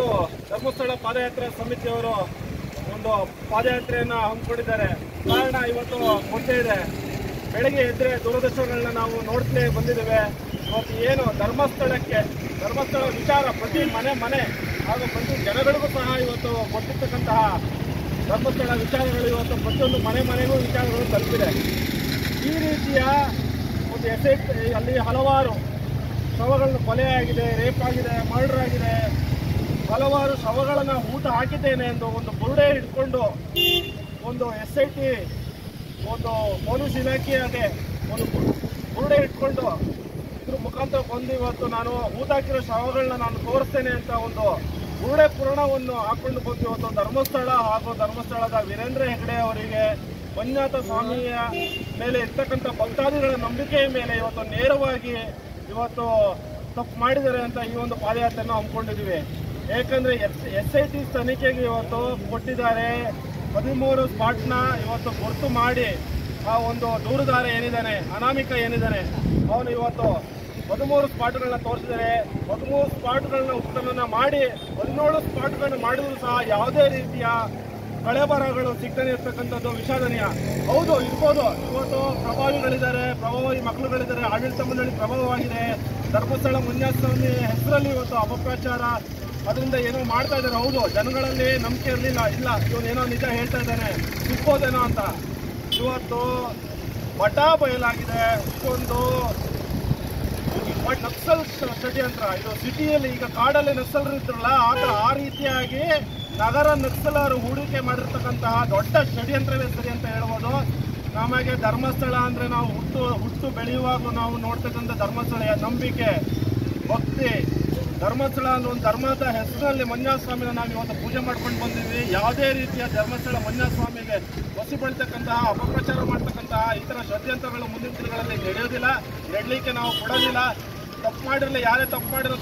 ಇವತ್ತು ಧರ್ಮಸ್ಥಳ ಪಾದಯಾತ್ರಾ ಸಮಿತಿಯವರು ಒಂದು ಪಾದಯಾತ್ರೆಯನ್ನು ಹಮ್ಮಿಕೊಂಡಿದ್ದಾರೆ. ಕಾರಣ ಇವತ್ತು ಮೊಟ್ಟೆ ಇದೆ. ಬೆಳಗ್ಗೆ ಎದ್ದರೆ ದೂರದರ್ಶನಗಳನ್ನ ನಾವು ನೋಡ್ತಲೇ ಬಂದಿದ್ದೇವೆ. ಇವತ್ತು ಏನು ಧರ್ಮಸ್ಥಳ ವಿಚಾರ ಪ್ರತಿ ಮನೆ ಹಾಗೂ ಪ್ರತಿ ಜನಗಳಿಗೂ ಸಹ ಇವತ್ತು ಕೊಟ್ಟಿರ್ತಕ್ಕಂತಹ ಧರ್ಮಸ್ಥಳ ವಿಚಾರಗಳು ಇವತ್ತು ಪ್ರತಿಯೊಂದು ಮನೆಗೂ ವಿಚಾರಗಳು ತಲುಪಿದೆ. ಈ ರೀತಿಯ ಒಂದು ಅಲ್ಲಿ ಹಲವಾರು ಶವಗಳನ್ನು ಕೊಲೆ ಆಗಿದೆ, ರೇಪ್ ಆಗಿದೆ, ಮರ್ಡರ್ ಆಗಿದೆ, ಹಲವಾರು ಶವಗಳನ್ನು ಊಟ ಹಾಕಿದ್ದೇನೆ ಎಂದು ಒಂದು ಬುರುಡೆ ಇಟ್ಕೊಂಡು ಒಂದು SIT ಒಂದು ಪೊಲೀಸ್ ಇಲಾಖೆಯಾಗೆ ಒಂದು ಬುರುಡೆ ಇಟ್ಕೊಂಡು ಇದ್ರ ಮುಖಾಂತರ ಬಂದು ಇವತ್ತು ನಾನು ಊಟ ಹಾಕಿರೋ ಶವಗಳನ್ನ ನಾನು ತೋರಿಸ್ತೇನೆ ಅಂತ ಒಂದು ಬುರುಡೆ ಪುರಾಣವನ್ನು ಹಾಕೊಂಡು ಬಂದು ಇವತ್ತು ಧರ್ಮಸ್ಥಳ ಹಾಗೂ ಧರ್ಮಸ್ಥಳದ ವೀರೇಂದ್ರ ಹೆಗ್ಗಡೆ ಅವರಿಗೆ ಮಂಜುನಾಥ ಸ್ವಾಮಿಯ ಮೇಲೆ ಇರ್ತಕ್ಕಂಥ ಭಕ್ತಾದಿಗಳ ನಂಬಿಕೆಯ ಮೇಲೆ ಇವತ್ತು ನೇರವಾಗಿ ಇವತ್ತು ತಪ್ಪು ಮಾಡಿದ್ದಾರೆ ಅಂತ ಈ ಒಂದು ಪಾದಯಾತ್ರೆಯನ್ನು ಹಮ್ಮಿಕೊಂಡಿದ್ದೀವಿ. ಏಕೆಂದರೆ SIT ತನಿಖೆಗೆ ಇವತ್ತು ಕೊಟ್ಟಿದ್ದಾರೆ. 13 ಸ್ಪಾಟ್ನ ಇವತ್ತು ಗುರುತು ಮಾಡಿ ಆ ಒಂದು ದೂರುದಾರ ಏನಿದ್ದಾನೆ, ಅನಾಮಿಕ ಏನಿದ್ದಾನೆ, ಅವನು ಇವತ್ತು 13 ಸ್ಪಾಟ್ಗಳನ್ನ ತೋರಿಸಿದರೆ 13 ಸ್ಪಾಟ್ಗಳನ್ನ ಉತ್ಖನನ ಮಾಡಿ 17 ಸ್ಪಾಟ್ಗಳನ್ನ ಮಾಡಿದ್ರು ಸಹ ಯಾವುದೇ ರೀತಿಯ ಕಳೆಬರಗಳು ಸಿಗ್ತಾನೆ ಇರ್ತಕ್ಕಂಥದ್ದು ವಿಷಾದನೀಯ. ಹೌದು, ಇರ್ಬೋದು. ಇವತ್ತು ಪ್ರಭಾವಿಗಳಿದ್ದಾರೆ, ಪ್ರಭಾವಿ ಮಕ್ಕಳುಗಳಿದ್ದಾರೆ, ಆಡಳಿತ ಮಂಡಳಿ ಪ್ರಭಾವವಾಗಿದೆ. ಧರ್ಮಸ್ಥಳ ಮಂಜುನಾಥ ಸ್ವಾಮಿ ಹೆಸರಲ್ಲಿ ಇವತ್ತು ಅಪಪ್ರಚಾರ ಅದರಿಂದ ಏನೋ ಮಾಡ್ತಾ ಇದ್ದಾರೆ. ಹೌದು, ಜನಗಳಲ್ಲಿ ನಂಬಿಕೆ ಇರಲಿಲ್ಲ, ಇಲ್ಲ ಇವನೇನೋ ನಿಜ ಹೇಳ್ತಾ ಇದ್ದಾನೆ, ಸಿಗ್ಬೋದೇನೋ ಅಂತ. ಇವತ್ತು ಮಠ ಬಯಲಾಗಿದೆ. ಇಷ್ಟೊಂದು ನಕ್ಸಲ್ ಷಡ್ಯಂತ್ರ ಇದು ಸಿಟಿಯಲ್ಲಿ, ಈಗ ಕಾಡಲ್ಲಿ ನಕ್ಸಲರು ಇದ್ರಲ್ಲ ಆ ರೀತಿಯಾಗಿ ನಗರ ನಕ್ಸಲರು ಹೂಡಿಕೆ ಮಾಡಿರ್ತಕ್ಕಂತಹ ದೊಡ್ಡ ಷಡ್ಯಂತ್ರವೇ ಸರಿ ಅಂತ ಹೇಳ್ಬೋದು. ನಮಗೆ ಧರ್ಮಸ್ಥಳ ಅಂದರೆ ನಾವು ಹುಟ್ಟು ಬೆಳೆಯುವಾಗಲೂ ನಾವು ನೋಡ್ತಕ್ಕಂಥ ಧರ್ಮಸ್ಥಳ ನಂಬಿಕೆ, ಭಕ್ತಿ, ಧರ್ಮಸ್ಥಳ ಅನ್ನೋ ಒಂದು ಧರ್ಮದ ಹೆಸರಲ್ಲಿ ಮಂಜುನಾಥ ಸ್ವಾಮಿನ ನಾವು ಇವತ್ತು ಪೂಜೆ ಮಾಡ್ಕೊಂಡು ಬಂದಿದ್ವಿ. ಯಾವುದೇ ರೀತಿಯ ಧರ್ಮಸ್ಥಳ ಮಂಜುನಾಥ ಸ್ವಾಮಿಗೆ ಹೊಸಿ ಬೆಳ್ತಕ್ಕಂತಹ ಅಪಪ್ರಚಾರ ಮಾಡ್ತಕ್ಕಂತಹ ಈ ಥರ ಷಡ್ಯಂತ್ರಗಳು ಮುಂದಿನ ದಿನಗಳಲ್ಲಿ ನಡೆಯೋದಿಲ್ಲ, ನಡಲಿಕ್ಕೆ ನಾವು ಕೊಡೋದಿಲ್ಲ. ತಪ್ಪು ಮಾಡಿರಲಿ, ಯಾರೇ ತಪ್ಪು ಮಾಡಿರೋ